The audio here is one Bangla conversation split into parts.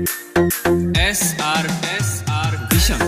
SR Vision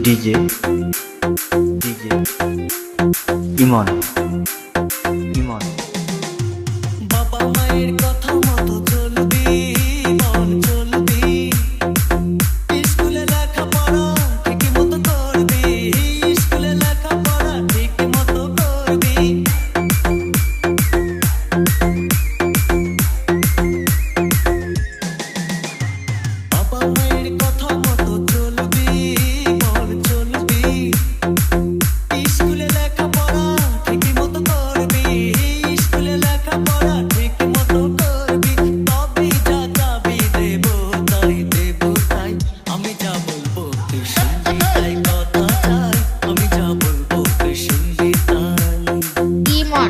DJ ইমন বাবা মায়ের কথা মতো চলবি মন চলবি স্কুলে লেখাপড়া ঠিক মতো করবি স্কুলে লেখাপড়া ঠিক মতো করবি বাবা মায়ের কথা মতো চলবি মন চলবি স্কুলে লেখাপড়া ঠিক মতো করবি স্কুলে লেখাপড়া ঠিক মতো করবি তবেই যা দাবি দেব তাই আমি যা বলবো তুই শুনবি তাই কথা চাই আমি যা বলবো তুই শুনবি তাই ইমন